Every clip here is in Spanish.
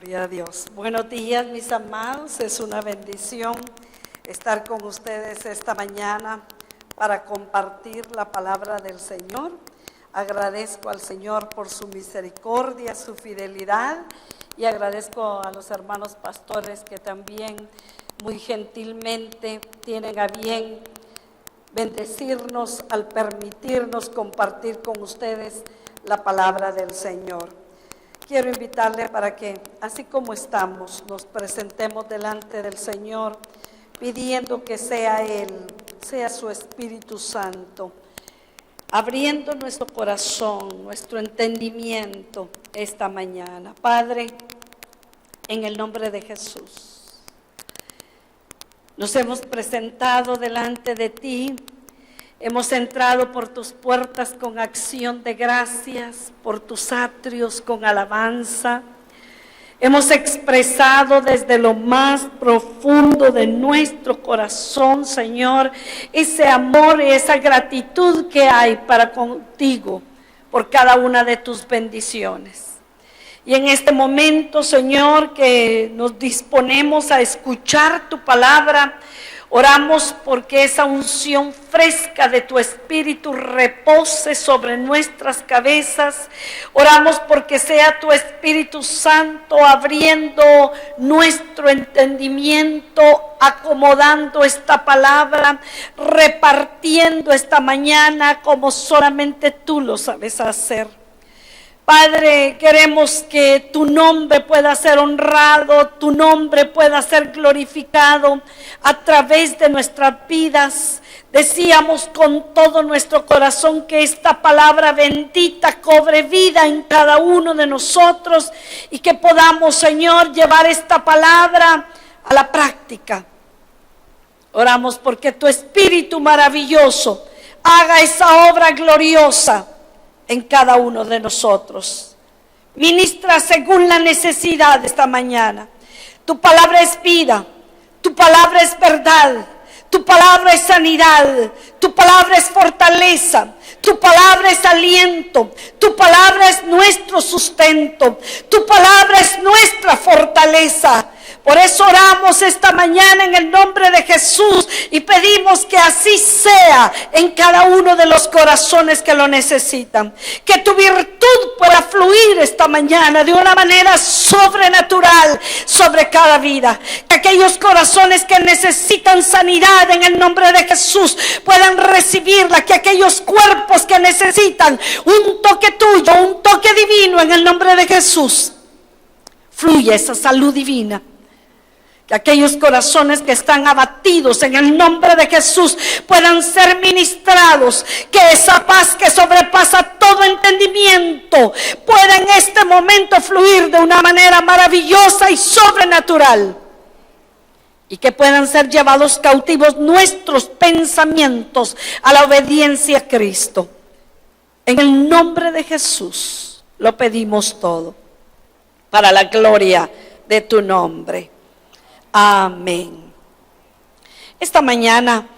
Gloria a Dios. Buenos días, mis amados. Es una bendición estar con ustedes esta mañana para compartir la palabra del Señor. Agradezco al Señor por su misericordia, su fidelidad, y agradezco a los hermanos pastores que también muy gentilmente tienen a bien bendecirnos al permitirnos compartir con ustedes la palabra del Señor. Quiero invitarle para que, así como estamos, nos presentemos delante del Señor, pidiendo que sea Él, sea su Espíritu Santo, abriendo nuestro corazón, nuestro entendimiento esta mañana. Padre, en el nombre de Jesús, nos hemos presentado delante de ti. Hemos entrado por tus puertas con acción de gracias, por tus atrios con alabanza. Hemos expresado desde lo más profundo de nuestro corazón, Señor, ese amor y esa gratitud que hay para contigo por cada una de tus bendiciones. Y en este momento, Señor, que nos disponemos a escuchar tu palabra, oramos porque esa unción fresca de tu Espíritu repose sobre nuestras cabezas. Oramos porque sea tu Espíritu Santo abriendo nuestro entendimiento, acomodando esta palabra, repartiendo esta mañana como solamente tú lo sabes hacer. Padre, queremos que tu nombre pueda ser honrado, tu nombre pueda ser glorificado a través de nuestras vidas. Decíamos con todo nuestro corazón que esta palabra bendita cobre vida en cada uno de nosotros y que podamos, Señor, llevar esta palabra a la práctica. Oramos porque tu Espíritu maravilloso haga esa obra gloriosa en cada uno de nosotros. Ministra según la necesidad de esta mañana. Tu palabra es vida, tu palabra es verdad, tu palabra es sanidad, tu palabra es fortaleza, tu palabra es aliento, tu palabra es nuestro sustento, tu palabra es nuestra fortaleza. Por eso oramos esta mañana en el nombre de Jesús y pedimos que así sea en cada uno de los corazones que lo necesitan. Que tu virtud pueda fluir esta mañana de una manera sobrenatural sobre cada vida. Que aquellos corazones que necesitan sanidad en el nombre de Jesús puedan recibirla. Que aquellos cuerpos que necesitan un toque tuyo, un toque divino en el nombre de Jesús, fluya esa salud divina. Que aquellos corazones que están abatidos en el nombre de Jesús puedan ser ministrados. Que esa paz que sobrepasa todo entendimiento pueda en este momento fluir de una manera maravillosa y sobrenatural. Y que puedan ser llevados cautivos nuestros pensamientos a la obediencia a Cristo. En el nombre de Jesús lo pedimos todo, para la gloria de tu nombre. Amén. Esta mañana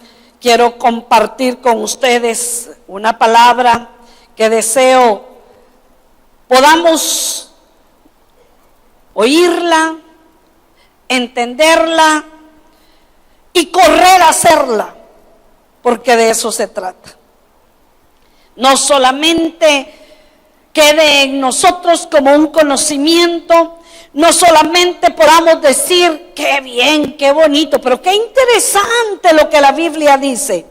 quiero compartir con ustedes una palabra que deseo podamos oírla, entenderla y correr a hacerla, porque de eso se trata. No solamente quede en nosotros como un conocimiento, no solamente podamos decir qué bien, qué bonito, pero qué interesante lo que la Biblia dice,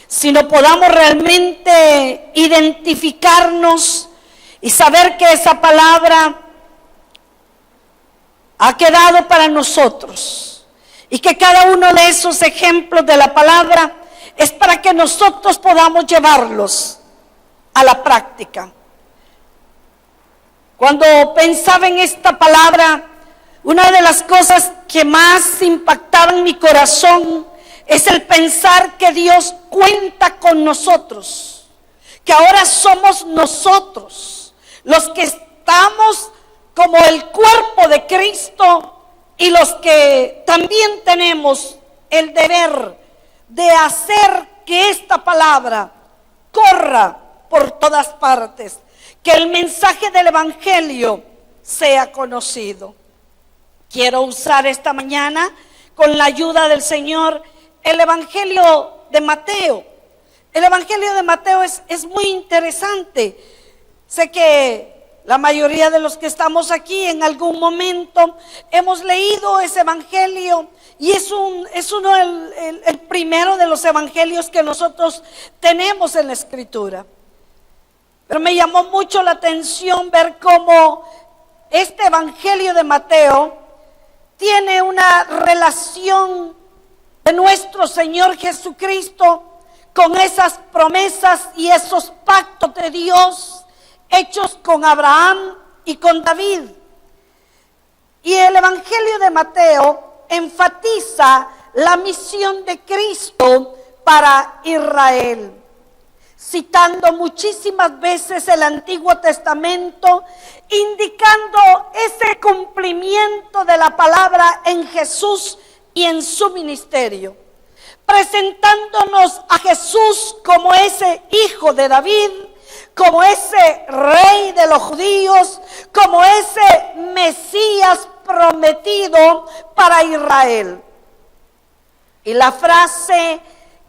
sino podamos realmente identificarnos y saber que esa palabra ha quedado para nosotros y que cada uno de esos ejemplos de la palabra es para que nosotros podamos llevarlos a la práctica. Cuando pensaba en esta palabra, una de las cosas que más impactaba en mi corazón es el pensar que Dios cuenta con nosotros, que ahora somos nosotros los que estamos como el cuerpo de Cristo y los que también tenemos el deber de hacer que esta palabra corra por todas partes. Que el mensaje del Evangelio sea conocido. Quiero usar esta mañana, con la ayuda del Señor, el Evangelio de Mateo. El Evangelio de Mateo es muy interesante. Sé que la mayoría de los que estamos aquí en algún momento hemos leído ese Evangelio y es uno el primero de los evangelios que nosotros tenemos en la Escritura. Pero me llamó mucho la atención ver cómo este Evangelio de Mateo tiene una relación de nuestro Señor Jesucristo con esas promesas y esos pactos de Dios hechos con Abraham y con David. Y el Evangelio de Mateo enfatiza la misión de Cristo para Israel, citando muchísimas veces el Antiguo Testamento, indicando ese cumplimiento de la palabra en Jesús y en su ministerio, presentándonos a Jesús como ese hijo de David, como ese rey de los judíos, como ese Mesías prometido para Israel. Y la frase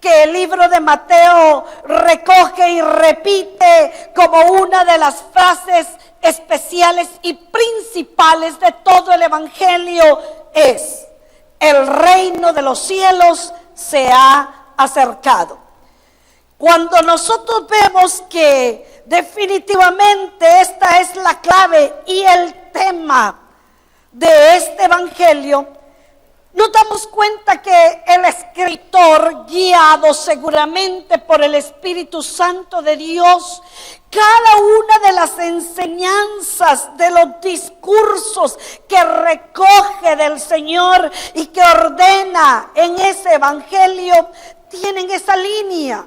que el libro de Mateo recoge y repite como una de las frases especiales y principales de todo el Evangelio es: el reino de los cielos se ha acercado. Cuando nosotros vemos que definitivamente esta es la clave y el tema de este Evangelio, nos damos cuenta que el escritor, guiado seguramente por el Espíritu Santo de Dios, cada una de las enseñanzas, de los discursos que recoge del Señor y que ordena en ese Evangelio, tienen esa línea.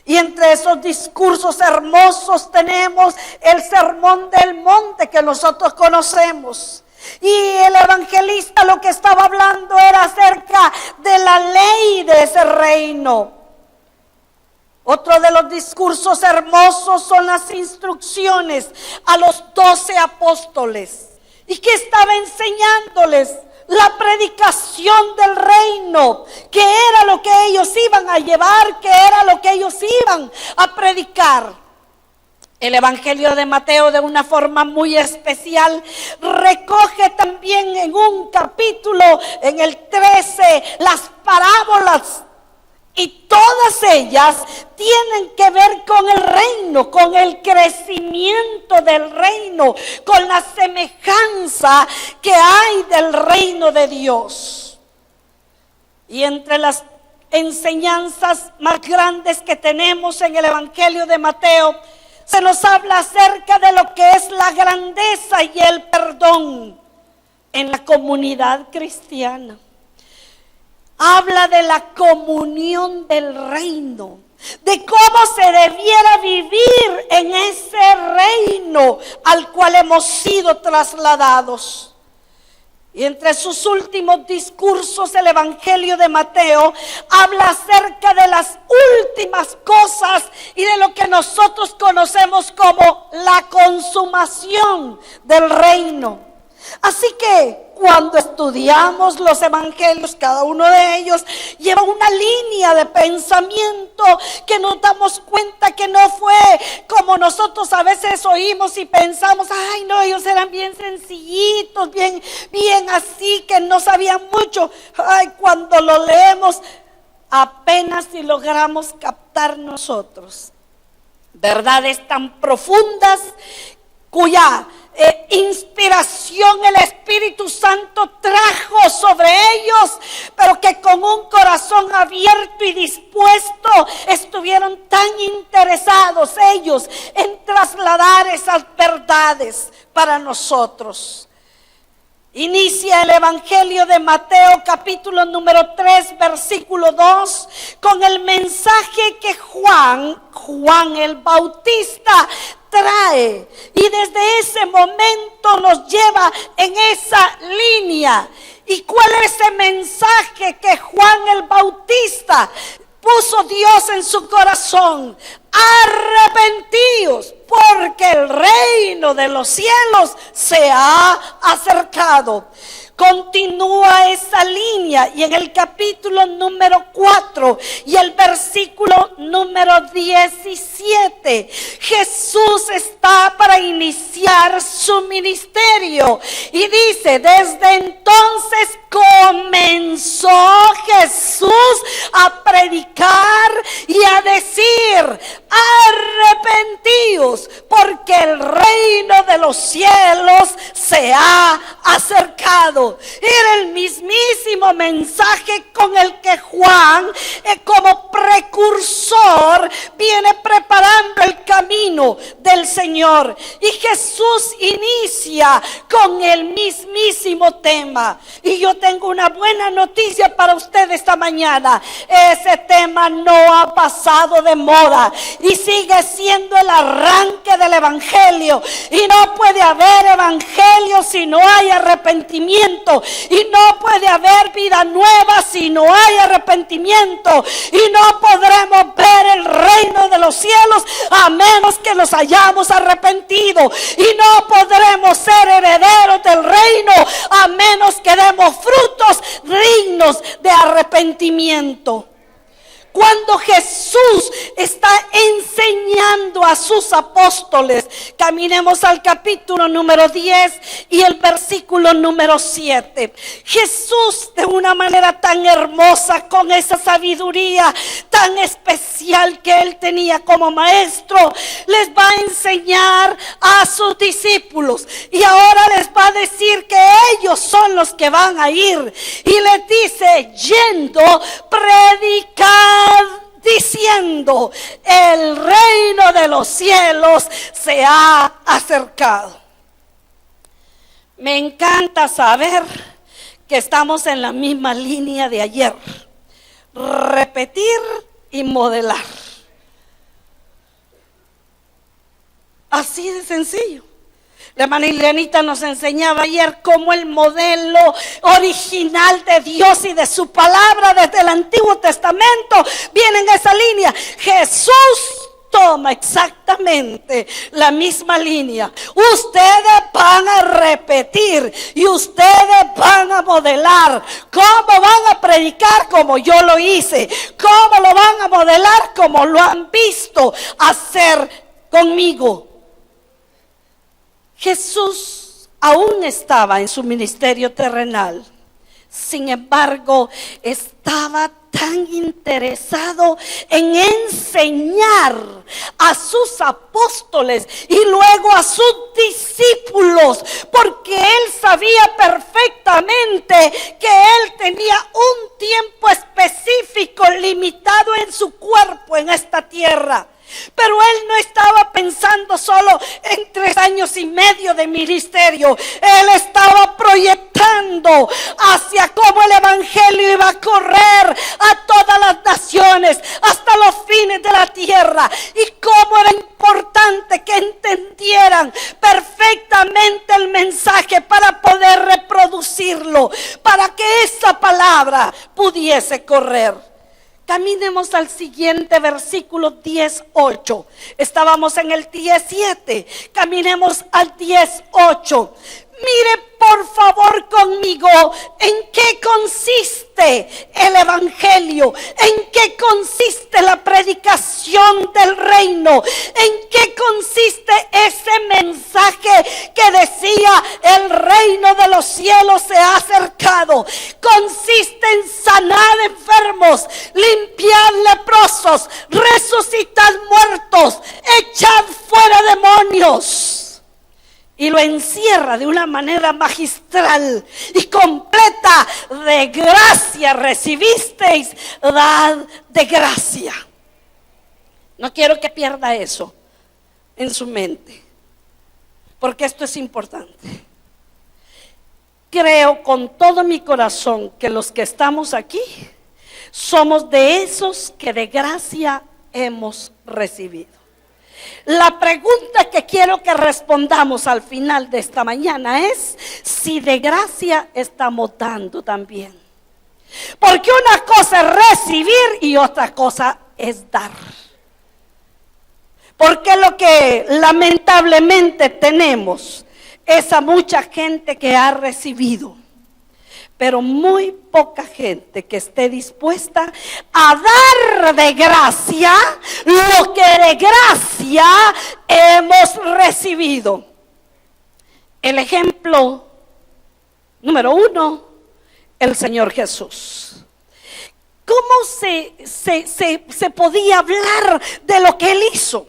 Y entre esos discursos hermosos tenemos el Sermón del Monte que nosotros conocemos. Y el evangelista lo que estaba hablando era acerca de la ley de ese reino. Otro de los discursos hermosos son las instrucciones a los 12 apóstoles. ¿Y qué estaba enseñándoles? La predicación del reino, que era lo que ellos iban a llevar, que era lo que ellos iban a predicar. El Evangelio de Mateo, de una forma muy especial, recoge también en un capítulo, en el 13, las parábolas. Y todas ellas tienen que ver con el reino, con el crecimiento del reino, con la semejanza que hay del reino de Dios. Y entre las enseñanzas más grandes que tenemos en el Evangelio de Mateo, se nos habla acerca de lo que es la grandeza y el perdón en la comunidad cristiana. Habla de la comunión del reino, de cómo se debiera vivir en ese reino al cual hemos sido trasladados. Y entre sus últimos discursos, el Evangelio de Mateo habla acerca de las últimas cosas y de lo que nosotros conocemos como la consumación del reino. Así que cuando estudiamos los evangelios, cada uno de ellos lleva una línea de pensamiento que nos damos cuenta que no fue como nosotros a veces oímos y pensamos: ay no, ellos eran bien sencillitos, bien así, que no sabían mucho. Ay, cuando lo leemos apenas si logramos captar nosotros verdades tan profundas cuya inspiración el Espíritu Santo trajo sobre ellos, pero que con un corazón abierto y dispuesto estuvieron tan interesados ellos en trasladar esas verdades para nosotros. Inicia el Evangelio de Mateo capítulo número 3 versículo 2 con el mensaje que Juan el Bautista trae, y desde ese momento nos lleva en esa línea. ¿Y cuál es ese mensaje que Juan el Bautista puso Dios en su corazón? arrepentíos, porque el reino de los cielos se ha acercado. Continúa esa línea y en el capítulo número 4 y el versículo número 17, Jesús está para iniciar su ministerio y dice: desde entonces comenzó Jesús a predicar y a decir: arrepentíos, porque el reino de los cielos se ha acercado. Era el mismísimo mensaje con el que Juan, como precursor, viene preparando el camino del Señor. Y Jesús inicia con el mismísimo tema. Y yo tengo una buena noticia para usted esta mañana: ese tema no ha pasado de moda y sigue siendo el arranque del evangelio. Y no puede haber evangelio si no hay arrepentimiento. Y no puede haber vida nueva si no hay arrepentimiento. Y no podremos ver el reino de los cielos a menos que nos hayamos arrepentido. Y no podremos ser herederos del reino a menos que demos frutos dignos de arrepentimiento. Cuando Jesús está enseñando a sus apóstoles, caminemos al capítulo número 10 y el versículo número 7. Jesús, de una manera tan hermosa, con esa sabiduría tan especial que él tenía como maestro, les va a enseñar a sus discípulos. Y ahora les va a decir que ellos son los que van a ir. Y les dice: yendo, predicar, diciendo: el reino de los cielos se ha acercado. Me encanta saber que estamos en la misma línea de ayer: repetir y modelar. Así de sencillo. La hermana Ilenita nos enseñaba ayer cómo el modelo original de Dios y de su palabra desde el Antiguo Testamento viene en esa línea. Jesús toma exactamente la misma línea. Ustedes van a repetir y ustedes van a modelar. ¿Cómo van a predicar? Como yo lo hice. ¿Cómo lo van a modelar? Como lo han visto hacer conmigo. Jesús aún estaba en su ministerio terrenal. Sin embargo, estaba tan interesado en enseñar a sus apóstoles y luego a sus discípulos, porque él sabía perfectamente que él tenía un tiempo específico limitado en su cuerpo en esta tierra. Pero él no estaba pensando solo en 3 años y medio de ministerio. Él estaba proyectando hacia cómo el evangelio iba a correr a todas las naciones, hasta los fines de la tierra. Y cómo era importante que entendieran perfectamente el mensaje para poder reproducirlo, para que esa palabra pudiese correr. Caminemos al siguiente versículo 10:8. Estábamos en el 17. Caminemos al 10:8. Mire por favor conmigo en qué consiste el evangelio, en qué consiste la predicación del reino, en qué consiste ese mensaje que decía: el reino de los cielos se ha acercado. Consiste en sanar enfermos, limpiar leprosos, resucitar muertos, echar fuera demonios. Y lo encierra de una manera magistral y completa. De gracia recibisteis, dad de gracia. No quiero que pierda eso en su mente, porque esto es importante. Creo con todo mi corazón que los que estamos aquí somos de esos que de gracia hemos recibido. La pregunta que quiero que respondamos al final de esta mañana es si de gracia estamos dando también. Porque una cosa es recibir y otra cosa es dar. Porque lo que lamentablemente tenemos es a mucha gente que ha recibido, pero muy poca gente que esté dispuesta a dar de gracia lo que de gracia hemos recibido. El ejemplo número 1, el Señor Jesús. ¿Cómo se podía hablar de lo que Él hizo?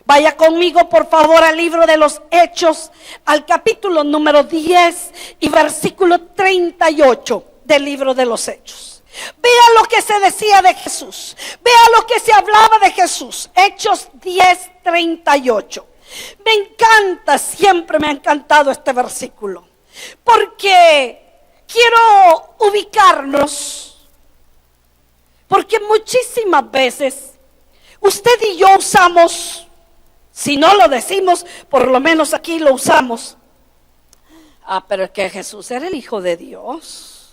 Vaya conmigo por favor al libro de los Hechos, al capítulo número 10 y versículo 38 del libro de los Hechos. Vea lo que se decía de Jesús, vea lo que se hablaba de Jesús. Hechos 10, 38. Me encanta, siempre me ha encantado este versículo, porque quiero ubicarnos. Porque muchísimas veces usted y yo usamos, si no lo decimos, por lo menos aquí lo usamos. Pero es que Jesús era el Hijo de Dios.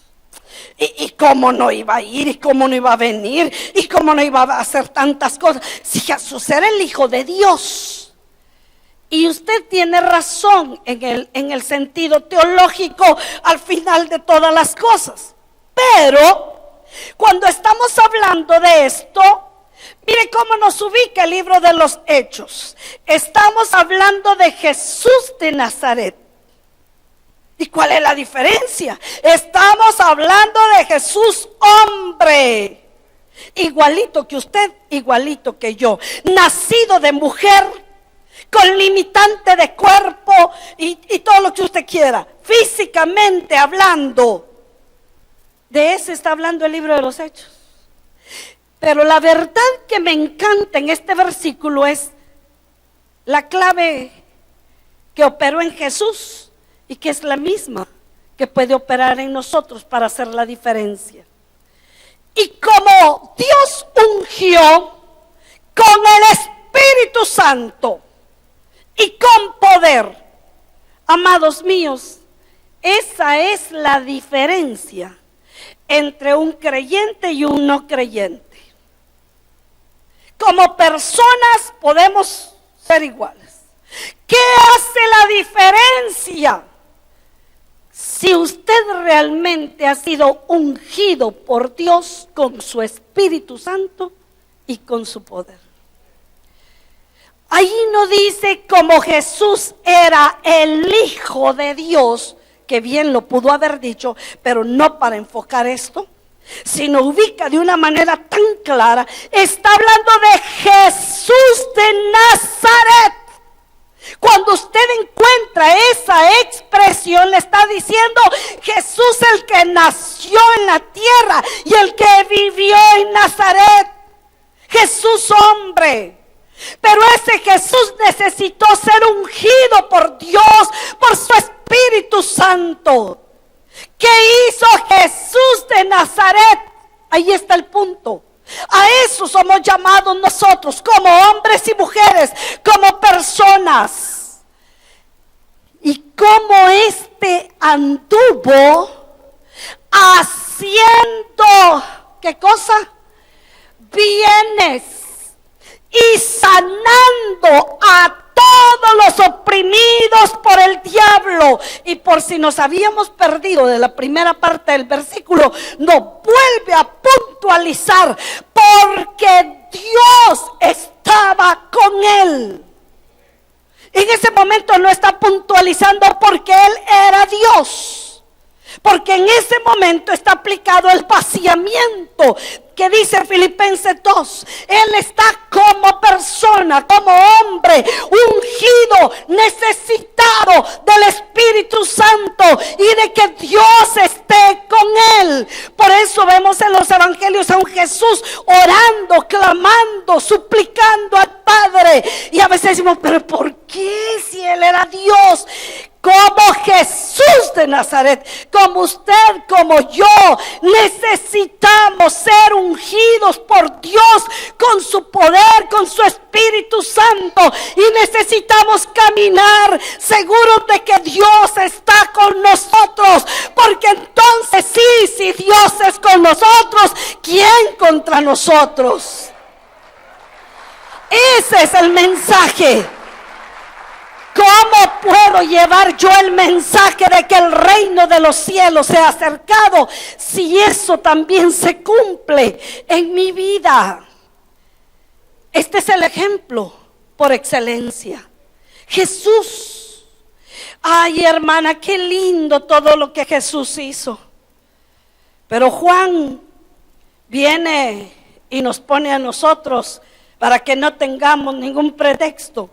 ¿Y cómo no iba a ir? ¿Y cómo no iba a venir? ¿Y cómo no iba a hacer tantas cosas? Si Jesús era el Hijo de Dios. Y usted tiene razón en el sentido teológico al final de todas las cosas. Pero cuando estamos hablando de esto, mire cómo nos ubica el libro de los Hechos. Estamos hablando de Jesús de Nazaret. ¿Y cuál es la diferencia? Estamos hablando de Jesús hombre, igualito que usted, igualito que yo, nacido de mujer, con limitante de cuerpo y todo lo que usted quiera, físicamente hablando. De eso está hablando el libro de los Hechos. Pero la verdad que me encanta en este versículo es la clave que operó en Jesús y que es la misma que puede operar en nosotros para hacer la diferencia. Y como Dios ungió con el Espíritu Santo y con poder, amados míos, esa es la diferencia entre un creyente y un no creyente. Como personas podemos ser iguales. ¿Qué hace la diferencia? Si usted realmente ha sido ungido por Dios con su Espíritu Santo y con su poder. Allí no dice como Jesús era el Hijo de Dios, que bien lo pudo haber dicho, pero no para enfocar esto, sino ubica de una manera tan clara. Está hablando de Jesús de Nazaret. Cuando usted encuentra esa expresión, le está diciendo Jesús, el que nació en la tierra y el que vivió en Nazaret. Jesús hombre. Pero ese Jesús necesitó ser ungido por Dios, por su Espíritu Santo. ¿Qué hizo Jesús de Nazaret? Ahí está el punto. A eso somos llamados nosotros, como hombres y mujeres, como personas. Y como este anduvo haciendo, ¿qué cosa? Bienes y sanando a todos los oprimidos por el diablo. Y por si nos habíamos perdido de la primera parte del versículo, nos vuelve a puntualizar, porque Dios estaba con él. En ese momento no está puntualizando porque él era Dios, porque en ese momento está aplicado el vaciamiento que dice Filipenses 2. Él está como persona, como hombre, ungido, necesitado del Espíritu Santo y de que Dios esté con él. Por eso vemos en los evangelios a un Jesús orando, clamando, suplicando al Padre. Y a veces decimos, pero ¿por qué si él era Dios? Como Jesús de Nazaret, como usted, como yo, necesitamos ser ungidos por Dios con su poder, con su Espíritu Santo, y necesitamos caminar seguros de que Dios está con nosotros, porque entonces sí, si Dios es con nosotros, ¿quién contra nosotros? Ese es el mensaje. ¿Cómo puedo llevar yo el mensaje de que el reino de los cielos se ha acercado si eso también se cumple en mi vida? Este es el ejemplo por excelencia. Jesús. Ay, hermana, qué lindo todo lo que Jesús hizo. Pero Juan viene y nos pone a nosotros para que no tengamos ningún pretexto.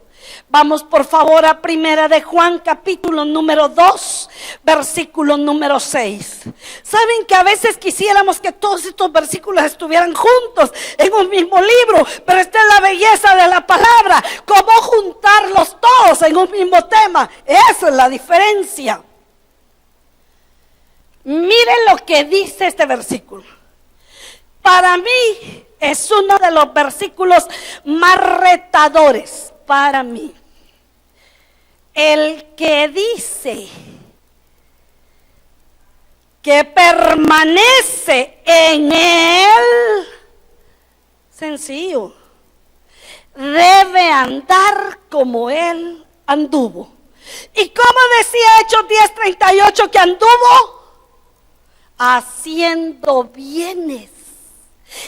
Vamos por favor a Primera de Juan, capítulo número 2, versículo número 6. Saben que a veces quisiéramos que todos estos versículos estuvieran juntos en un mismo libro, pero esta es la belleza de la palabra, cómo juntarlos todos en un mismo tema. Esa es la diferencia. Miren lo que dice este versículo. Para mí es uno de los versículos más retadores. Para mí, el que dice que permanece en él, sencillo, debe andar como él anduvo. ¿Y cómo decía Hechos 10:38 que anduvo? Haciendo bienes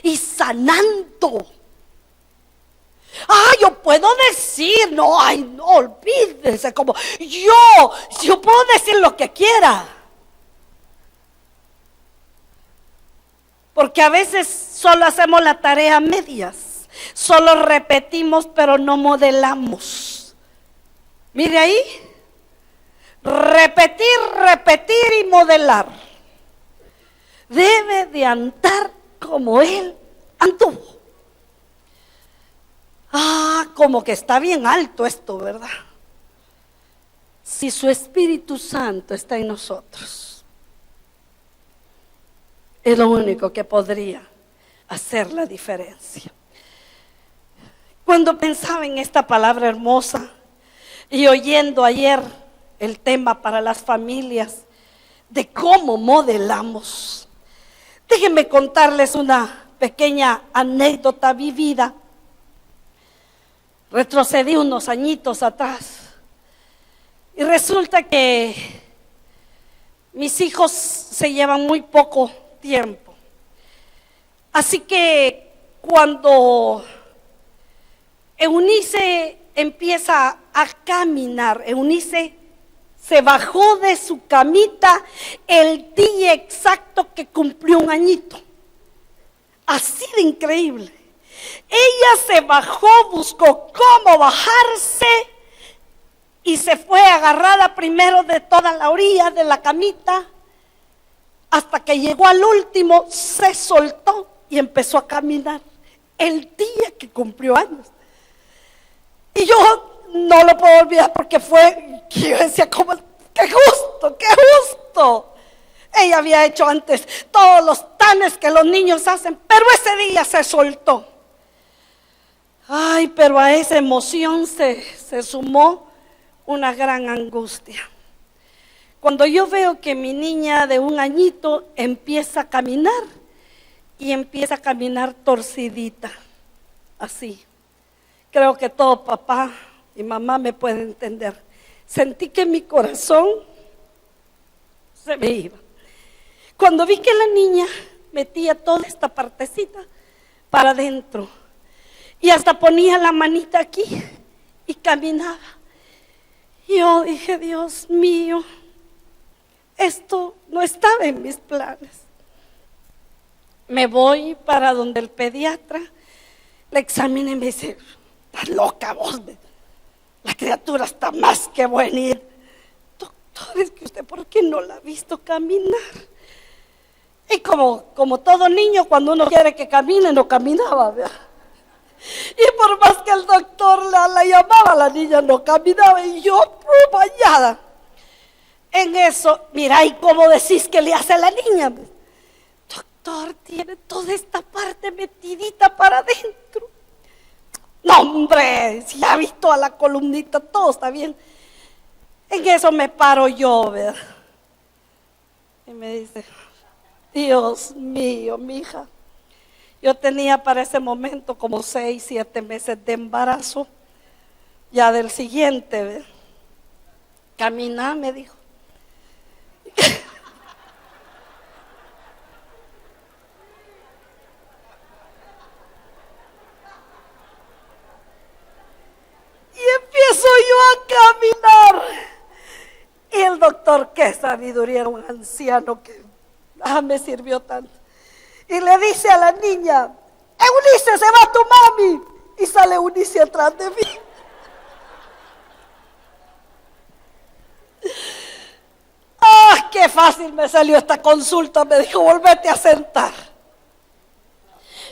y sanando. Yo puedo decir, no, olvídense, como yo puedo decir lo que quiera. Porque a veces solo hacemos la tarea a medias, solo repetimos pero no modelamos. Mire ahí, repetir y modelar. Debe de andar como él anduvo. Como que está bien alto esto, ¿verdad? Si su Espíritu Santo está en nosotros, es lo único que podría hacer la diferencia. Cuando pensaba en esta palabra hermosa y oyendo ayer el tema para las familias de cómo modelamos, déjenme contarles una pequeña anécdota vivida. Retrocedí unos añitos atrás y resulta que mis hijos se llevan muy poco tiempo. Así que cuando Eunice empieza a caminar, Eunice se bajó de su camita el día exacto que cumplió un añito. Así de increíble. Ella se bajó, buscó cómo bajarse y se fue agarrada primero de toda la orilla de la camita hasta que llegó al último, se soltó y empezó a caminar el día que cumplió años. Y yo no lo puedo olvidar porque que yo decía, como, qué justo. Ella había hecho antes todos los tanes que los niños hacen, pero ese día se soltó. Pero a esa emoción se sumó una gran angustia. Cuando yo veo que mi niña de un añito empieza a caminar y empieza a caminar torcidita, así. Creo que todo papá y mamá me pueden entender. Sentí que mi corazón se me iba. Cuando vi que la niña metía toda esta partecita para adentro y hasta ponía la manita aquí y caminaba, yo dije, Dios mío, esto no estaba en mis planes. Me voy para donde el pediatra, la examina y me dice, estás loca vos, la criatura está más que buena. Doctor, es que usted, ¿por qué no la ha visto caminar? Y como todo niño, cuando uno quiere que camine, no caminaba, ¿verdad? Y por más que el doctor la llamaba, la niña no caminaba. Y yo, bañada en eso, mira, ¿y cómo decís que le hace a la niña? Doctor, tiene toda esta parte metidita para adentro. No, hombre, si ya ha visto a la columnita, todo está bien. En eso me paro yo, ¿verdad? Y me dice, Dios mío, mija, Yo tenía para ese momento como 6, 7 meses de embarazo. Ya del siguiente, ¿ve? Camina, me dijo. Y empiezo yo a caminar. Y el doctor, qué sabiduría, era un anciano que me sirvió tanto. Y le dice a la niña: Eunice, se va tu mami. Y sale Eunice atrás de mí. ¡Ah, qué fácil me salió esta consulta! Me dijo: volvete a sentar.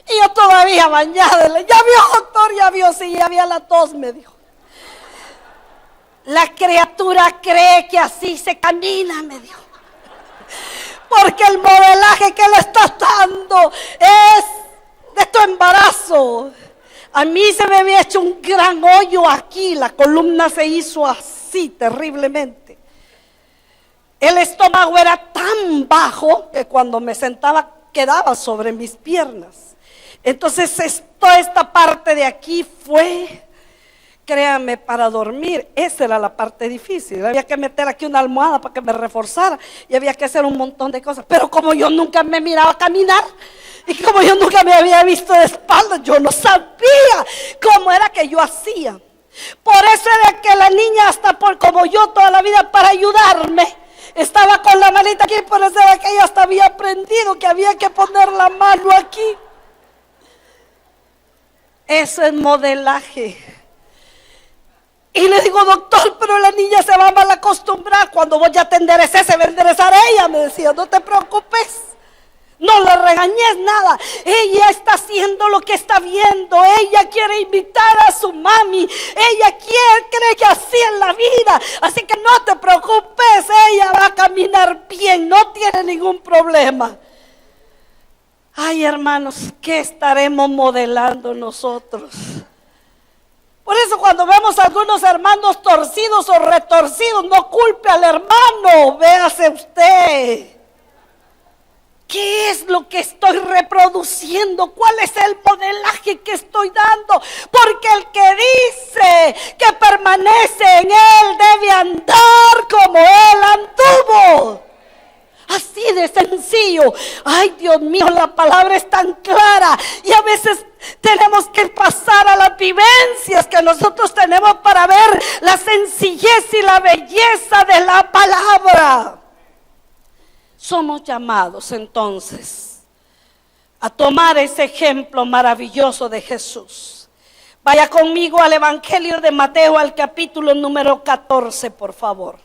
Y yo todavía bañada. Ya vio, doctor, ya vio, sí, ya había la tos, me dijo. La criatura cree que así se camina, me dijo. Porque el modelaje que le estás dando es de tu embarazo. A mí se me había hecho un gran hoyo aquí, la columna se hizo así terriblemente. El estómago era tan bajo que cuando me sentaba quedaba sobre mis piernas. Entonces toda esta parte de aquí fue, créanme, para dormir. Esa era la parte difícil. Había que meter aquí una almohada para que me reforzara y había que hacer un montón de cosas. Pero como yo nunca me miraba caminar y como yo nunca me había visto de espaldas, yo no sabía cómo era que yo hacía. Por eso era que la niña, hasta como yo toda la vida, para ayudarme, estaba con la manita aquí. Por eso era que ella hasta había aprendido que había que poner la mano aquí. Eso es modelaje. Y le digo: doctor, pero la niña se va a mal acostumbrar. Cuando voy a te endereces, se va a enderezar ella. Me decía: no te preocupes, no le regañes nada. Ella está haciendo lo que está viendo. Ella quiere imitar a su mami. Ella cree que así es la vida. Así que no te preocupes, ella va a caminar bien, no tiene ningún problema. Ay, hermanos, ¿qué estaremos modelando nosotros? Por eso cuando vemos a algunos hermanos torcidos o retorcidos, no culpe al hermano, véase usted. ¿Qué es lo que estoy reproduciendo? ¿Cuál es el modelaje que estoy dando? Porque el que dice que permanece en él debe andar como él anduvo. Así de sencillo. Ay, Dios mío, la palabra es tan clara y a veces tenemos que pasar a las vivencias que nosotros tenemos para ver la sencillez y la belleza de la palabra. Somos llamados entonces a tomar ese ejemplo maravilloso de Jesús. Vaya conmigo al Evangelio de Mateo, al capítulo número 14, por favor.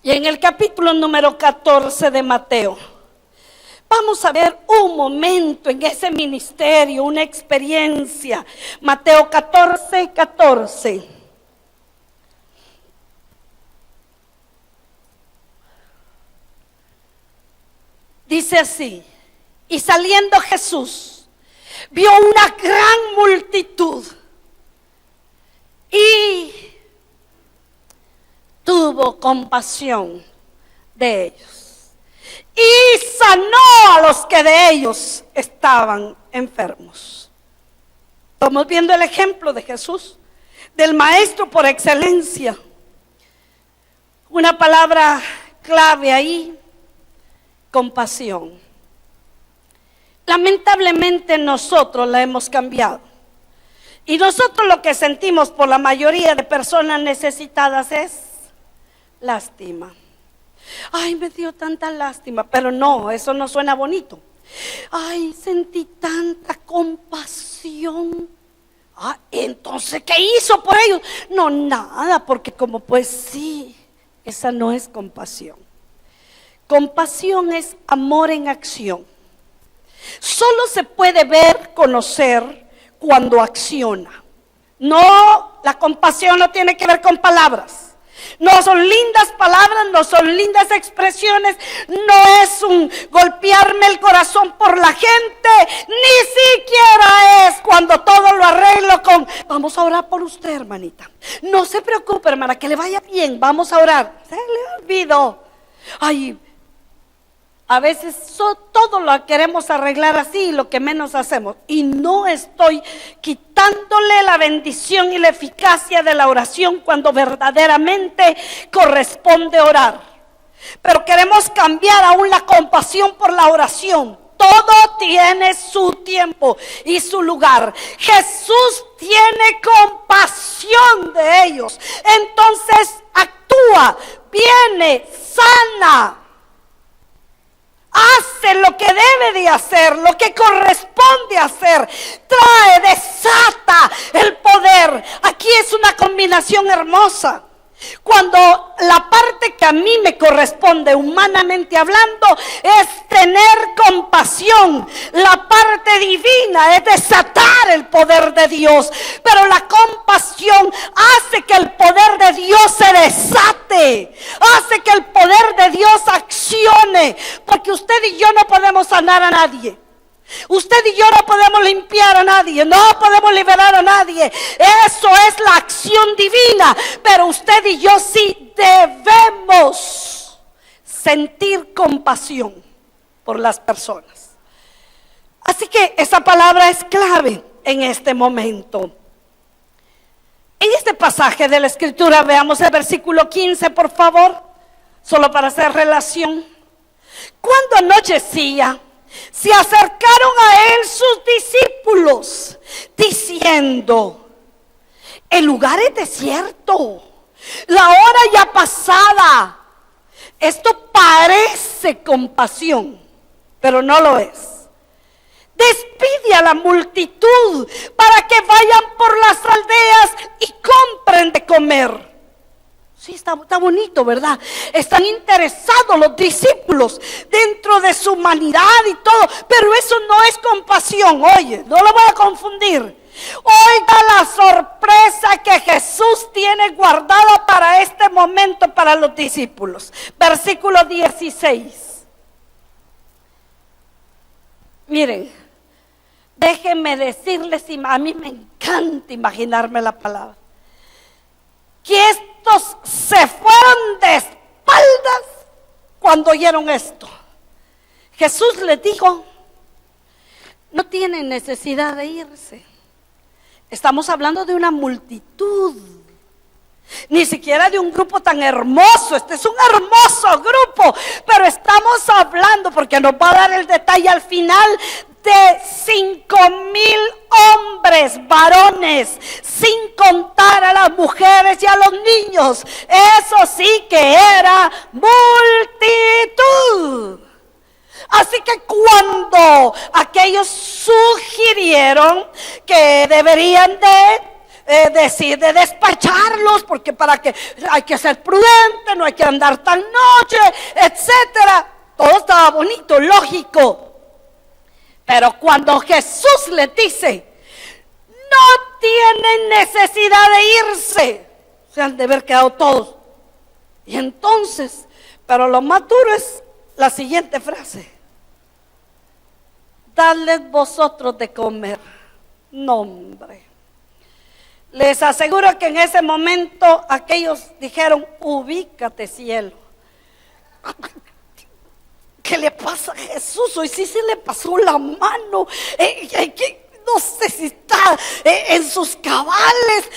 Y en el capítulo número 14 de Mateo, vamos a ver un momento en ese ministerio, una experiencia. Mateo 14, 14. Dice así: y saliendo Jesús, vio una gran multitud y tuvo compasión de ellos y sanó a los que de ellos estaban enfermos. Estamos viendo el ejemplo de Jesús, del maestro por excelencia. Una palabra clave ahí: compasión. Lamentablemente nosotros la hemos cambiado. Y nosotros lo que sentimos por la mayoría de personas necesitadas es lástima. Ay, me dio tanta lástima, pero no, eso no suena bonito. Ay, sentí tanta compasión. Ah, entonces, ¿qué hizo por ellos? No, nada, porque como pues sí, esa no es compasión. Compasión es amor en acción. Solo se puede ver, conocer cuando acciona. No, la compasión no tiene que ver con palabras. No son lindas palabras, no son lindas expresiones, no es un golpearme el corazón por la gente, ni siquiera es cuando todo lo arreglo con: vamos a orar por usted, hermanita. No se preocupe, hermana, que le vaya bien, vamos a orar. Se le olvidó. Ay, A veces todo lo queremos arreglar así, lo que menos hacemos. Y no estoy quitándole la bendición y la eficacia de la oración cuando verdaderamente corresponde orar. Pero queremos cambiar aún la compasión por la oración. Todo tiene su tiempo y su lugar. Jesús tiene compasión de ellos. Entonces actúa, viene, sana. Hace lo que debe de hacer, lo que corresponde hacer. Trae, desata el poder. Aquí es una combinación hermosa. Cuando la parte que a mí me corresponde humanamente hablando es tener compasión, la parte divina es desatar el poder de Dios, pero la compasión hace que el poder de Dios se desate, hace que el poder de Dios accione, porque usted y yo no podemos sanar a nadie. Usted y yo no podemos limpiar a nadie, no podemos liberar a nadie. Eso es la acción divina. Pero usted y yo sí debemos sentir compasión por las personas. Así que esa palabra es clave en este momento. En este pasaje de la Escritura, veamos el versículo 15, por favor, solo para hacer relación. Cuando anochecía, se acercaron a él sus discípulos, diciendo: el lugar es desierto, la hora ya pasada. Esto parece compasión, pero no lo es. Despide a la multitud para que vayan por las aldeas y compren de comer. Sí, está bonito, ¿verdad? Están interesados los discípulos dentro de su humanidad y todo, pero eso no es compasión. Oye, no lo voy a confundir. Oiga la sorpresa que Jesús tiene guardada para este momento para los discípulos. Versículo 16. Miren, déjenme decirles, a mí me encanta imaginarme la palabra, que estos se fueron de espaldas cuando oyeron esto. Jesús les dijo: no tienen necesidad de irse. Estamos hablando de una multitud, ni siquiera de un grupo tan hermoso. Este es un hermoso grupo, pero estamos hablando, porque nos va a dar el detalle al final, de 5,000 hombres, varones, sin contar a las mujeres y a los niños. Eso sí que era multitud. Así que cuando aquellos sugirieron que deberían de despacharlos, porque para que hay que ser prudente, no hay que andar tan noche, etcétera, todo estaba bonito, lógico. Pero cuando Jesús les dice: no tienen necesidad de irse, se han de haber quedado todos. Y entonces, pero lo más duro es la siguiente frase: dadles vosotros de comer. No, hombre. Les aseguro que en ese momento aquellos dijeron: ubícate, cielo. ¿Qué le pasa a Jesús? Hoy sí se le pasó la mano. No sé si está en sus cabales.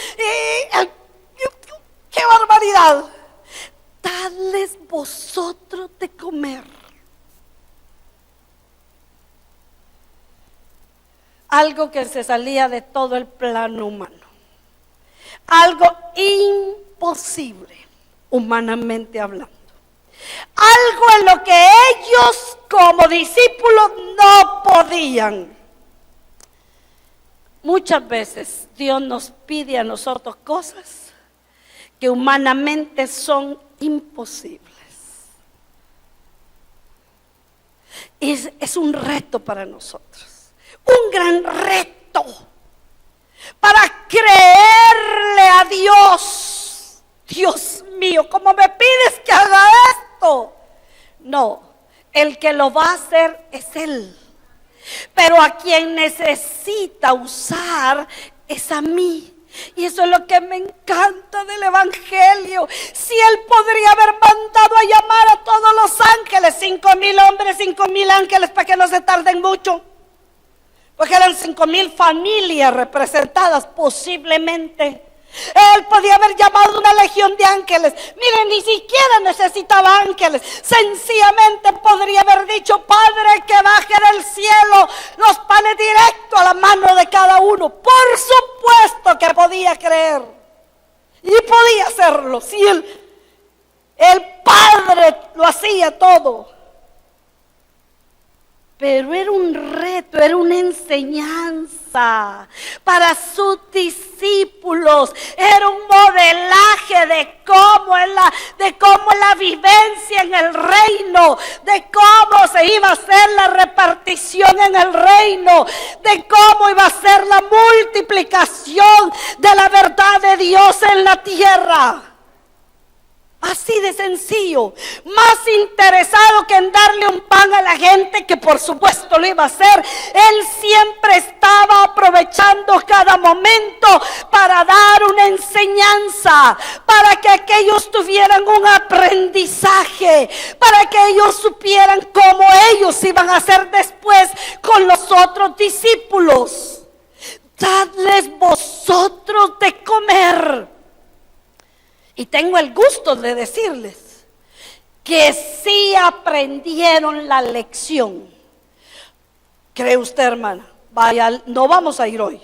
¡Qué barbaridad! Dadles vosotros de comer. Algo que se salía de todo el plano humano. Algo imposible, humanamente hablando. Algo en lo que ellos como discípulos no podían. Muchas veces Dios nos pide a nosotros cosas que humanamente son imposibles. Es un reto para nosotros, un gran reto para creerle a Dios. Dios mío, ¿cómo me pides que haga esto? No, el que lo va a hacer es Él. Pero a quien necesita usar es a mí. Y eso es lo que me encanta del Evangelio. Si Él podría haber mandado a llamar a todos los ángeles, 5,000 hombres, 5,000 ángeles, para que no se tarden mucho, porque eran 5,000 familias representadas posiblemente. Él podía haber llamado una legión de ángeles. Miren, ni siquiera necesitaba ángeles. Sencillamente podría haber dicho: Padre, que baje del cielo los panes directo a la mano de cada uno. Por supuesto que podía creer y podía hacerlo. Si el Padre lo hacía todo. Pero era un reto, era una enseñanza para sus discípulos. Era un modelaje de cómo es la vivencia en el reino, de cómo se iba a hacer la repartición en el reino, de cómo iba a ser la multiplicación de la verdad de Dios en la tierra. Así de sencillo, más interesado que en darle un pan a la gente, que por supuesto lo iba a hacer. Él siempre estaba aprovechando cada momento para dar una enseñanza, para que aquellos tuvieran un aprendizaje, para que ellos supieran cómo ellos iban a hacer después con los otros discípulos. Dadles vosotros de comer. Y tengo el gusto de decirles que sí aprendieron la lección. ¿Cree usted, hermana? Vaya, no vamos a ir hoy,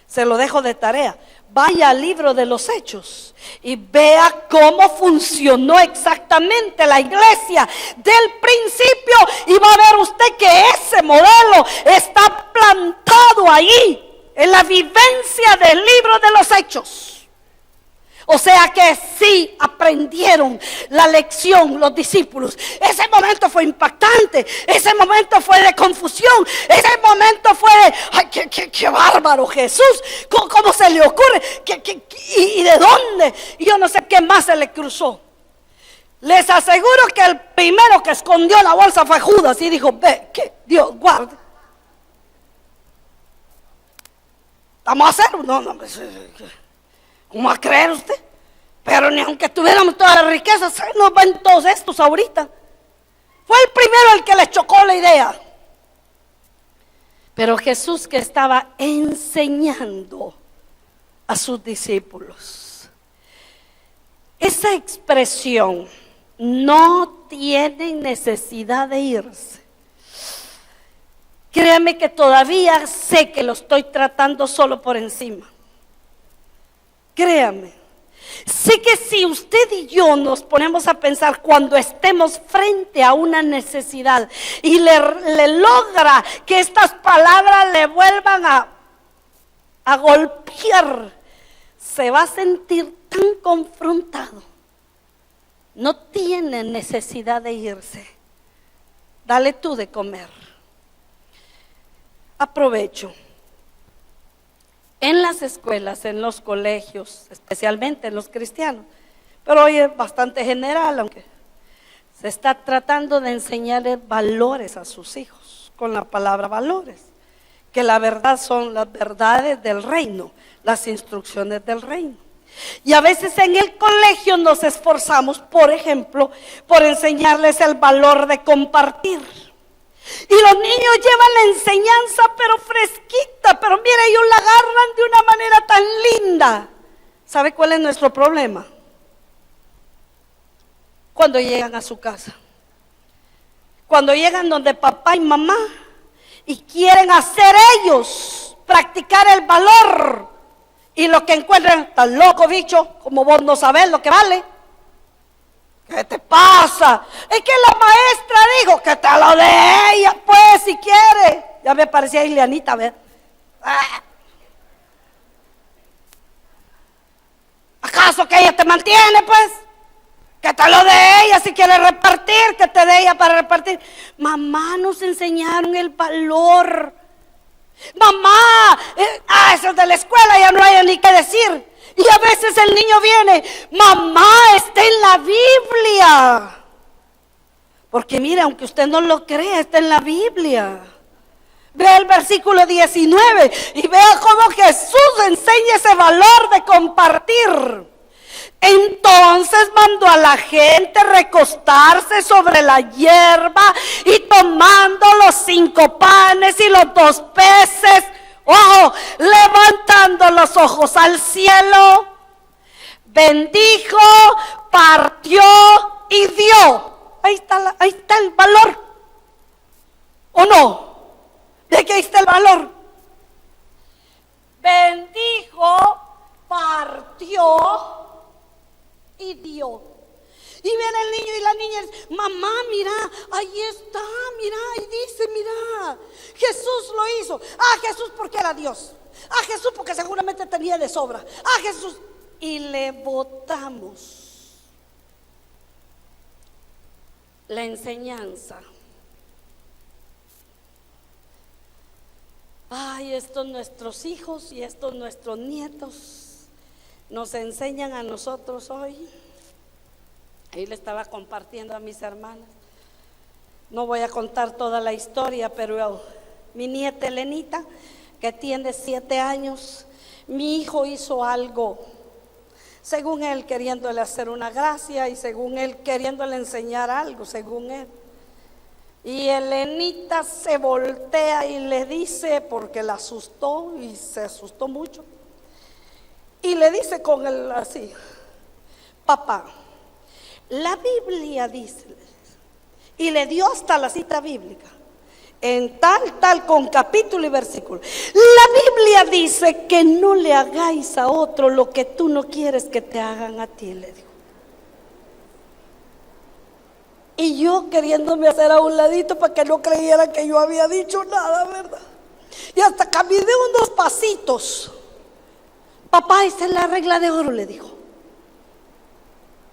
se lo dejo de tarea. Vaya al libro de los Hechos y vea cómo funcionó exactamente la iglesia del principio, y va a ver usted que ese modelo está plantado ahí en la vivencia del libro de los Hechos. O sea que sí aprendieron la lección los discípulos. Ese momento fue impactante, ese momento fue de confusión, ese momento fue de: ¡ay, qué bárbaro Jesús! ¿Cómo se le ocurre? ¿Y de dónde? Y yo no sé qué más se le cruzó. Les aseguro que el primero que escondió la bolsa fue Judas y dijo: ve, que Dios guarde. ¿Vamos a hacerlo? No. ¿Cómo va a creer usted? Pero ni aunque tuviéramos todas las riquezas, nos ven todos estos ahorita. Fue el primero el que les chocó la idea. Pero Jesús, que estaba enseñando a sus discípulos, esa expresión: no tienen necesidad de irse. Créame que todavía sé que lo estoy tratando solo por encima. Créame, sé que si usted y yo nos ponemos a pensar cuando estemos frente a una necesidad y le logra que estas palabras le vuelvan a golpear, se va a sentir tan confrontado. No tiene necesidad de irse. Dale tú de comer. Aprovecho. En las escuelas, en los colegios, especialmente en los cristianos, pero hoy es bastante general, aunque se está tratando de enseñarles valores a sus hijos, con la palabra valores, que la verdad son las verdades del reino, las instrucciones del reino. Y a veces en el colegio nos esforzamos, por ejemplo, por enseñarles el valor de compartir. Y los niños llevan la enseñanza pero fresquita, pero mire, ellos la agarran de una manera tan linda. ¿Sabe cuál es nuestro problema? Cuando llegan a su casa, cuando llegan donde papá y mamá y quieren hacer ellos practicar el valor, y lo que encuentran: tan loco, bicho, como vos no sabés lo que vale. ¿Qué te pasa? Es que la maestra dijo que te lo dé ella, pues, si quiere. Ya me parecía Ileanita, ¿ver? ¿Acaso que ella te mantiene, pues? Que te lo dé ella si quiere repartir, que te dé ella para repartir. Mamá, nos enseñaron el valor. Mamá, eso de la escuela ya no hay ni qué decir. Y a veces el niño viene: mamá, está en la Biblia. Porque mire, aunque usted no lo crea, está en la Biblia. Ve el versículo 19 y vea cómo Jesús enseña ese valor de compartir. Entonces mandó a la gente recostarse sobre la hierba y tomando los 5 panes y los 2 peces, ojo, levantando los ojos al cielo, bendijo, partió y dio. Ahí está el valor, ¿o no? ¿De qué está el valor? Bendijo, partió y dio. Y viene el niño y la niña dice: mamá, mira, ahí está, mira, ahí dice, mira, Jesús lo hizo. Ah, Jesús porque era Dios. Ah, Jesús porque seguramente tenía de sobra. Ah, Jesús. Y le botamos la enseñanza. Ay, estos nuestros hijos y estos nuestros nietos nos enseñan a nosotros hoy. Ahí le estaba compartiendo a mis hermanas. No voy a contar toda la historia, pero mi nieta Elenita, que tiene 7 años, mi hijo hizo algo, según él queriéndole hacer una gracia y según él queriéndole enseñar algo, según él. Y Elenita se voltea y le dice, porque la asustó y se asustó mucho, y le dice con él así: papá, la Biblia dice, y le dio hasta la cita bíblica, en tal, con capítulo y versículo. La Biblia dice que no le hagáis a otro lo que tú no quieres que te hagan a ti, le dijo. Y yo queriéndome hacer a un ladito para que no creyera que yo había dicho nada, ¿verdad? Y hasta caminé unos pasitos. Papá, esa es la regla de oro, le dijo.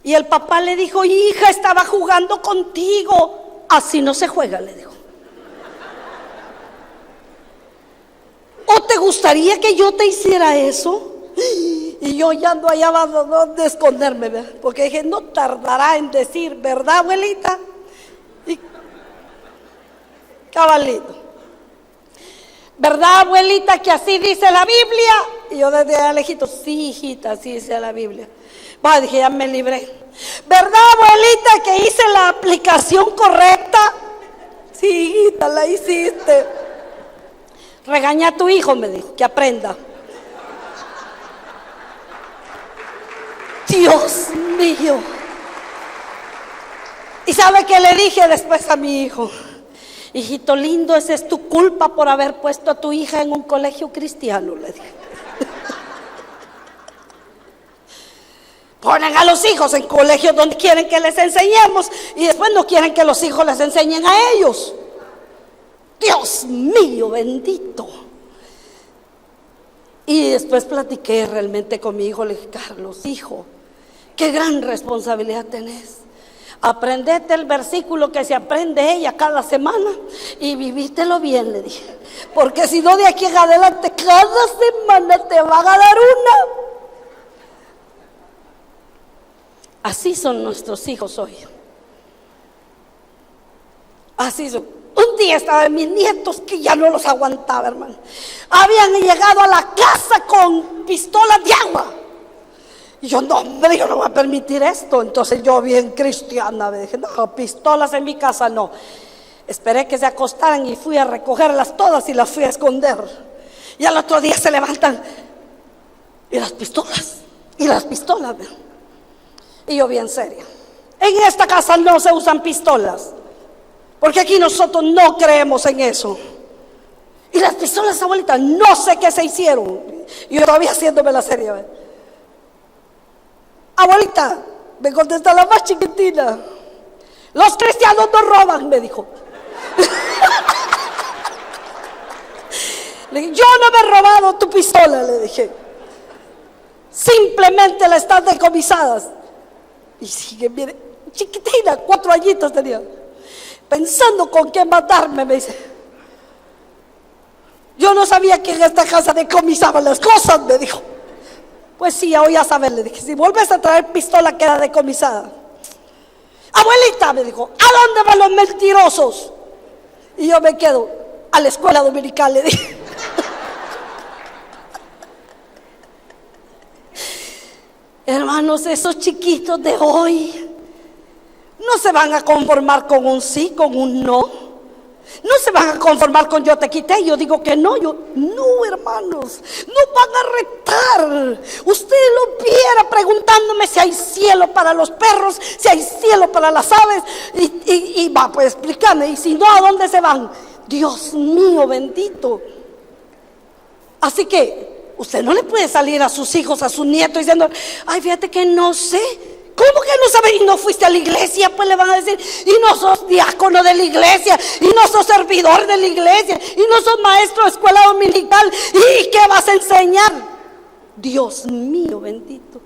Y el papá le dijo: hija, estaba jugando contigo. Así no se juega, le dijo. ¿O te gustaría que yo te hiciera eso? Y yo ya ando allá abajo donde esconderme, ¿verdad? Porque dije: no tardará en decir, ¿verdad, abuelita? Y cabalito, ¿verdad, abuelita, que así dice la Biblia? Y yo desde allá lejito: sí, hijita, así dice la Biblia. Bah, dije, ya me libré. ¿Verdad, abuelita, que hice la aplicación correcta? Sí, hijita, la hiciste. Regaña a tu hijo, me dijo, que aprenda. Dios mío. ¿Y sabe qué le dije después a mi hijo? Hijito lindo, esa es tu culpa por haber puesto a tu hija en un colegio cristiano, le dije. Ponen a los hijos en colegios donde quieren que les enseñemos y después no quieren que los hijos les enseñen a ellos. Dios mío, bendito. Y después platiqué realmente con mi hijo. Le dije: Carlos, hijo, qué gran responsabilidad tenés. Aprendete el versículo que se aprende ella cada semana y vivítelo bien, le dije. Porque si no, de aquí en adelante cada semana te van a dar una. Así son nuestros hijos hoy. Así son. Un día estaban mis nietos que ya no los aguantaba, hermano. Habían llegado a la casa con pistolas de agua. Y yo: no, hombre, yo no voy a permitir esto. Entonces yo, bien cristiana, me dije: no, pistolas en mi casa no. Esperé que se acostaran y fui a recogerlas todas y las fui a esconder. Y al otro día se levantan y las pistolas, y yo bien seria: en esta casa no se usan pistolas, porque aquí nosotros no creemos en eso. Y las pistolas, abuelita, no sé qué se hicieron. Y yo todavía haciéndome la seria, ¿ves? Abuelita, me contesta la más chiquitina: los cristianos no roban, me dijo. Le dije: yo no me he robado tu pistola, le dije. Simplemente la están decomisadas. Y sigue, mire, chiquitina, 4 añitos tenía, pensando con qué matarme, me dice: yo no sabía que en esta casa decomisaban las cosas, me dijo. Pues sí, ya voy a saber, le dije. Si vuelves a traer pistola, queda decomisada. Abuelita, me dijo, ¿a dónde van los mentirosos? Y yo me quedo: a la escuela dominical, le dije. Hermanos, esos chiquitos de hoy no se van a conformar con un sí, con un no. No se van a conformar con yo te quité, yo digo que no, no, hermanos, no van a retar. Usted lo viera preguntándome si hay cielo para los perros, si hay cielo para las aves, y va, pues explícame, y si no, ¿a dónde se van? Dios mío bendito. Así que usted no le puede salir a sus hijos, a sus nietos diciendo, ay, fíjate que no sé. ¿Cómo que no sabes? Y no fuiste a la iglesia, pues le van a decir, y no sos diácono de la iglesia, y no sos servidor de la iglesia, y no sos maestro de escuela dominical, ¿y qué vas a enseñar? Dios mío bendito.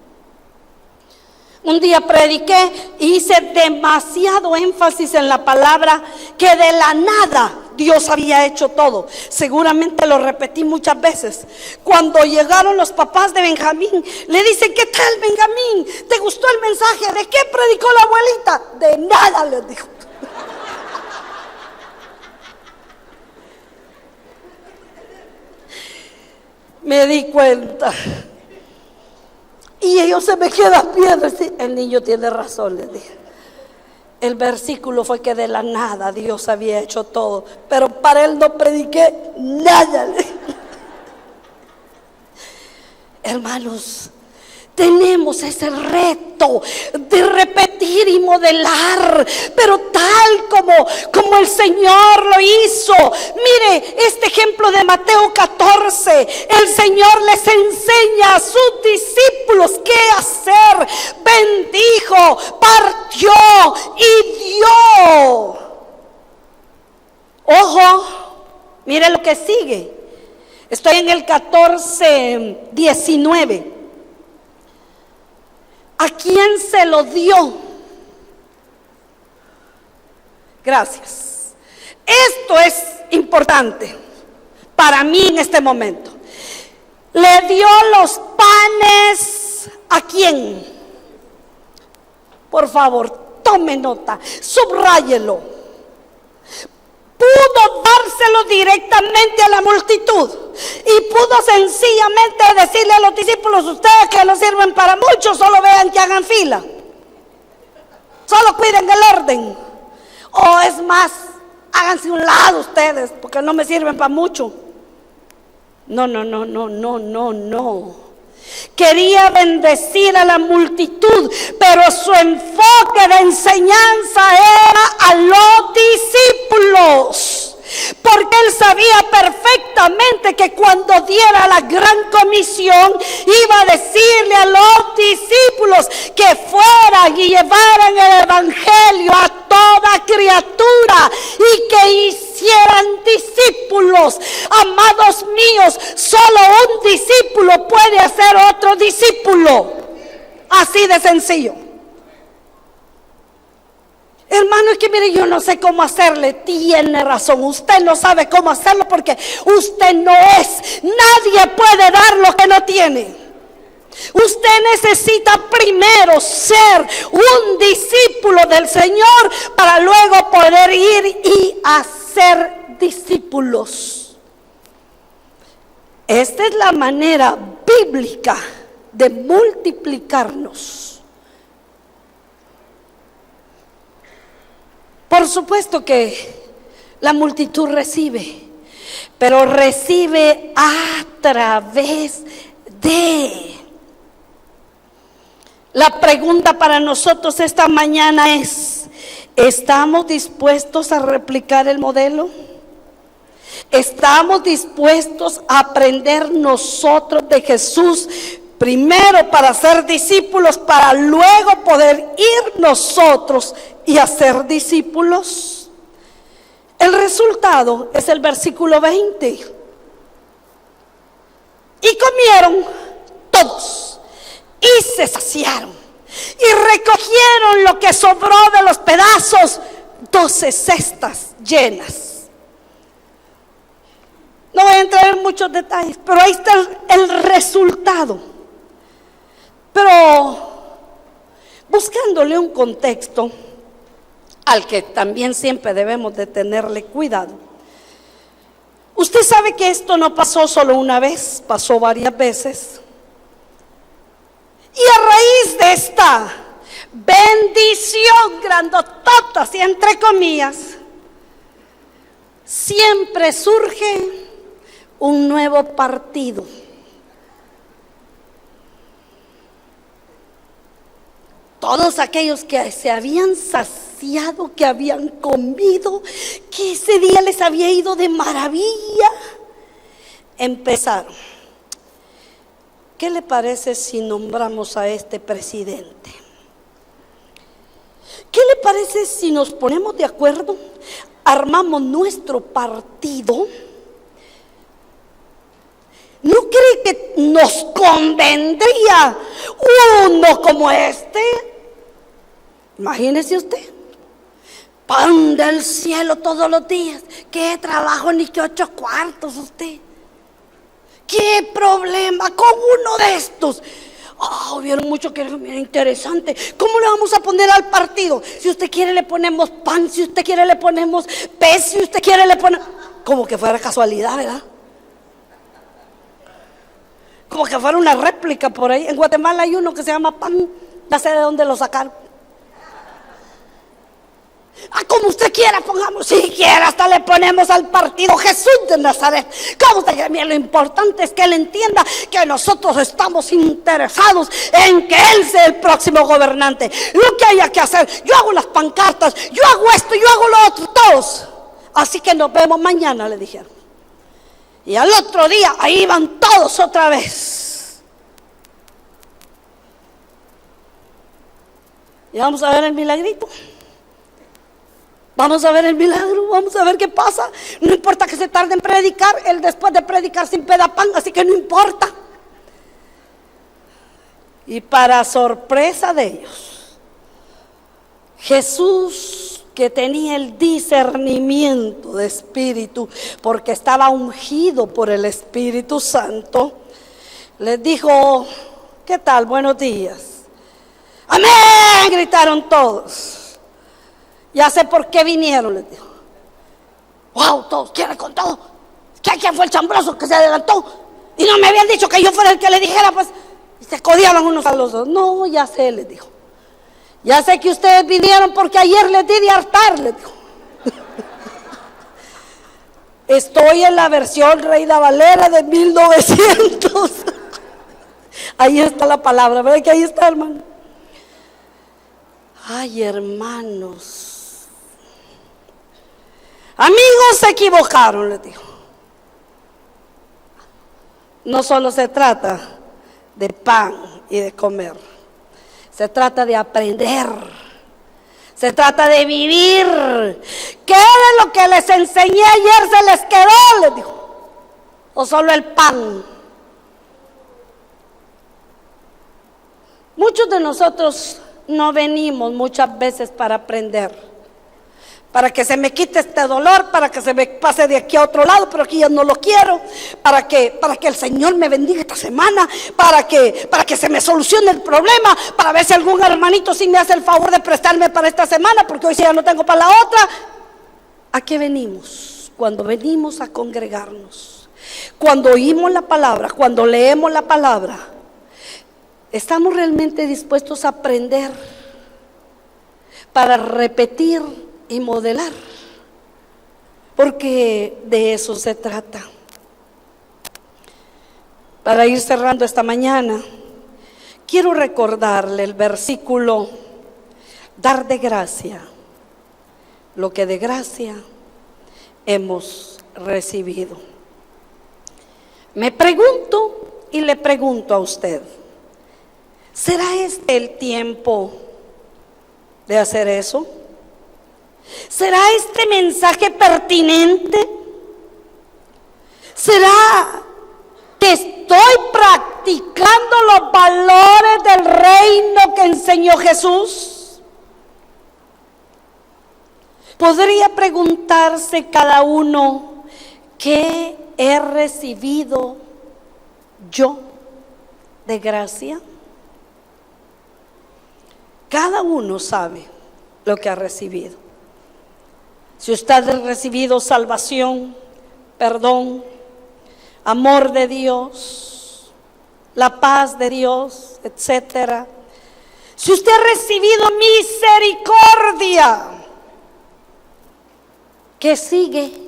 Un día prediqué y hice demasiado énfasis en la palabra que de la nada Dios había hecho todo. Seguramente lo repetí muchas veces. Cuando llegaron los papás de Benjamín, le dicen, ¿qué tal, Benjamín? ¿Te gustó el mensaje? ¿De qué predicó la abuelita? De nada, les dijo. Me di cuenta. Y ellos se me quedan viendo. El niño tiene razón, les dije. El versículo fue que de la nada Dios había hecho todo, pero para él no prediqué nada. Hermanos, tenemos ese reto de repetir y modelar, pero tal como el Señor lo hizo. Mire este ejemplo de Mateo 14. El Señor les enseña a sus discípulos qué hacer. Bendijo, partió y dio. Ojo, mire lo que sigue. Estoy en el 14:19. ¿A quién se lo dio? Gracias. Esto es importante para mí en este momento. Le dio los panes ¿a quién? Por favor, tome nota, subráyelo. Pudo dárselo directamente a la multitud y pudo sencillamente decirle a los discípulos, ustedes que no sirven para mucho, solo vean que hagan fila, solo cuiden el orden, o es más, háganse un lado ustedes porque no me sirven para mucho. No. Quería bendecir a la multitud, pero su enfoque de enseñanza era a los discípulos, porque él sabía perfectamente que cuando diera la gran comisión iba a decirle a los discípulos que fueran y llevaran el evangelio a toda criatura y que hicieran discípulos. Amados míos, solo un discípulo puede hacer otro discípulo, así de sencillo. Hermano, es que mire, yo no sé cómo hacerle. Tiene razón, usted no sabe cómo hacerlo porque usted no es. Nadie puede dar lo que no tiene. Usted necesita primero ser un discípulo del Señor para luego poder ir y hacer discípulos. Esta es la manera bíblica de multiplicarnos. Por supuesto que la multitud recibe, pero recibe a través de. La pregunta para nosotros esta mañana es, ¿estamos dispuestos a replicar el modelo? ¿Estamos dispuestos a aprender nosotros de Jesús? Primero para ser discípulos, para luego poder ir nosotros y hacer discípulos. El resultado es el versículo 20. Y comieron todos y se saciaron y recogieron lo que sobró de los pedazos, 12 cestas llenas. No voy a entrar en muchos detalles, pero ahí está el resultado. Pero buscándole un contexto al que también siempre debemos de tenerle cuidado, Usted sabe que esto no pasó solo una vez, pasó varias veces. Y a raíz de esta bendición grandotota, así entre comillas, siempre surge un nuevo partido. Todos aquellos que se habían saciado, que habían comido, que ese día les había ido de maravilla, empezaron. ¿Qué le parece si nombramos a este presidente? ¿Qué le parece si nos ponemos de acuerdo, armamos nuestro partido? ¿No cree que nos convendría uno como este? Imagínese usted, pan del cielo todos los días. ¿Qué trabajo ni que 8 cuartos usted? ¿Qué problema con uno de estos? Vieron mucho que era interesante. ¿Cómo le vamos a poner al partido? Si usted quiere le ponemos pan, si usted quiere le ponemos pez, si usted quiere le ponemos... Como que fuera casualidad, ¿verdad? Como que fuera una réplica por ahí. En Guatemala hay uno que se llama pan, ya sé de dónde lo sacaron. Como usted quiera, pongamos, si quiere, hasta le ponemos al partido Jesús de Nazaret. Como usted quiera, lo importante es que él entienda que nosotros estamos interesados en que él sea el próximo gobernante. Lo que haya que hacer, yo hago las pancartas, yo hago esto, yo hago lo otro, todos. Así que nos vemos mañana, le dijeron. Y al otro día, ahí van todos otra vez. Y vamos a ver el milagrito. Vamos a ver el milagro, vamos a ver qué pasa. No importa que se tarde en predicar, él después de predicar sin peda pan, así que no importa. Y para sorpresa de ellos, Jesús, que tenía el discernimiento de espíritu, porque estaba ungido por el Espíritu Santo, les dijo: ¿qué tal? Buenos días. ¡Amén!, gritaron todos. Ya sé por qué vinieron, les dijo. ¡Wow! Todos quieren con todo. ¿Quién fue el chambroso que se adelantó? Y no me habían dicho que yo fuera el que le dijera, pues. Y se codiaban unos a los otros. No, ya sé, les dijo. Ya sé que ustedes vinieron porque ayer les di de hartar, les dijo. Estoy en la versión Reina Valera de 1900. Ahí está la palabra, ¿verdad que ahí está, hermano? Ay, hermanos. Amigos, se equivocaron, les dijo. No solo se trata de pan y de comer, se trata de aprender, se trata de vivir. ¿Qué de lo que les enseñé ayer se les quedó?, les dijo. ¿O solo el pan? Muchos de nosotros no venimos muchas veces para aprender, para que se me quite este dolor, para que se me pase de aquí a otro lado, pero aquí ya no lo quiero, para que el Señor me bendiga esta semana, para que se me solucione el problema, para ver si algún hermanito sí me hace el favor de prestarme para esta semana, porque hoy sí ya no tengo para la otra. ¿A qué venimos? Cuando venimos a congregarnos, cuando oímos la palabra, cuando leemos la palabra, ¿estamos realmente dispuestos a aprender para repetir y modelar? Porque de eso se trata. Para ir cerrando esta mañana, quiero recordarle el versículo: dar de gracia lo que de gracia hemos recibido. Me pregunto y le pregunto a usted: ¿será este el tiempo de hacer eso? ¿Será este mensaje pertinente? ¿Será que estoy practicando los valores del reino que enseñó Jesús? Podría preguntarse cada uno: ¿qué he recibido yo de gracia? Cada uno sabe lo que ha recibido. Si usted ha recibido salvación, perdón, amor de Dios, la paz de Dios, etcétera. Si usted ha recibido misericordia, ¿qué sigue?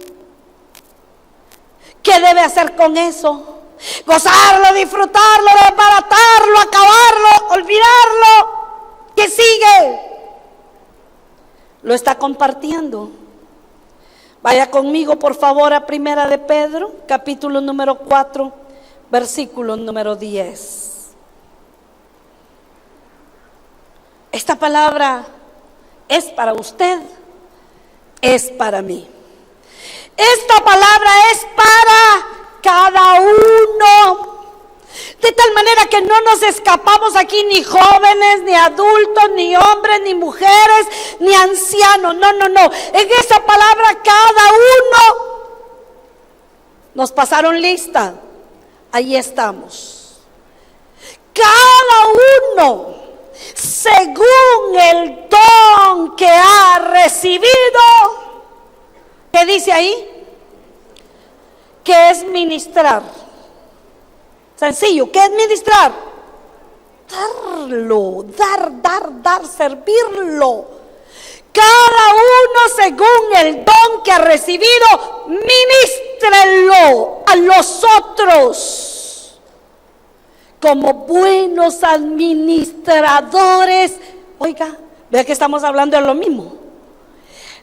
¿Qué debe hacer con eso? Gozarlo, disfrutarlo, desbaratarlo, acabarlo, olvidarlo. ¿Qué sigue? Lo está compartiendo. Vaya conmigo por favor a Primera de Pedro, capítulo número 4, versículo número 10. Esta palabra es para usted, es para mí. Esta palabra es para cada uno. De tal manera que no nos escapamos aquí ni jóvenes, ni adultos, ni hombres, ni mujeres, ni ancianos. No. En esa palabra cada uno nos pasaron lista. Ahí estamos. Cada uno, según el don que ha recibido. ¿Qué dice ahí? Que es ministrar. Sencillo, ¿qué es ministrar? Darlo, dar, servirlo. Cada uno según el don que ha recibido, ministrelo a los otros. Como buenos administradores. Oiga, vea que estamos hablando de lo mismo.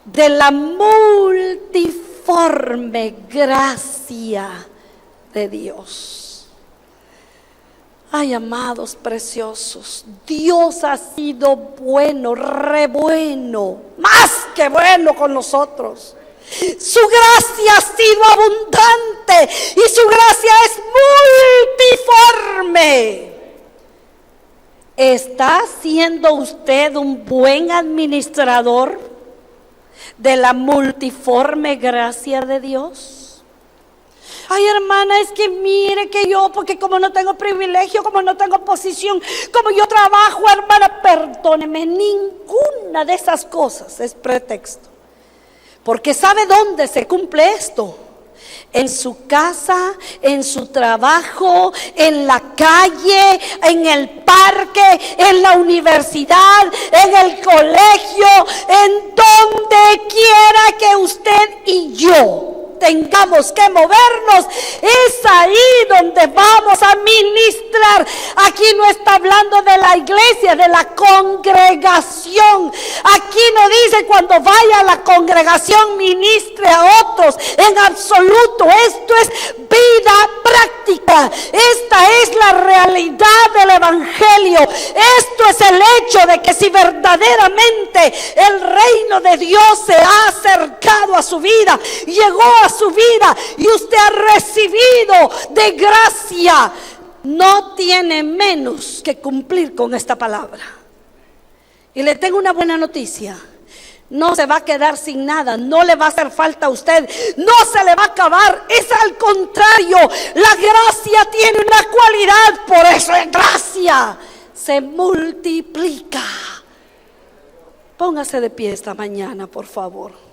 De la multiforme gracia de Dios. Ay, amados preciosos, Dios ha sido bueno, re bueno, más que bueno con nosotros. Su gracia ha sido abundante y su gracia es multiforme. ¿Está siendo usted un buen administrador de la multiforme gracia de Dios? Ay, hermana, es que mire que yo, porque como no tengo privilegio, como no tengo posición, como yo trabajo, hermana, perdóneme, ninguna de esas cosas es pretexto. Porque ¿sabe dónde se cumple esto? En su casa, en su trabajo, en la calle, en el parque, en la universidad, en el colegio, en donde quiera que usted y yo tengamos que movernos, es ahí donde vamos a ministrar. Aquí no está hablando de la iglesia, de la congregación. Aquí no dice cuando vaya a la congregación ministre a otros. En absoluto, esto es vida práctica. Esta es la realidad del evangelio. Esto es el hecho de que si verdaderamente el reino de Dios se ha acercado a su vida, llegó a su vida y usted ha recibido de gracia, no tiene menos que cumplir con esta palabra. Y le tengo una buena noticia: no se va a quedar sin nada, no le va a hacer falta a usted, no se le va a acabar, es al contrario, la gracia tiene una cualidad, por eso es gracia, se multiplica. Póngase de pie esta mañana, por favor.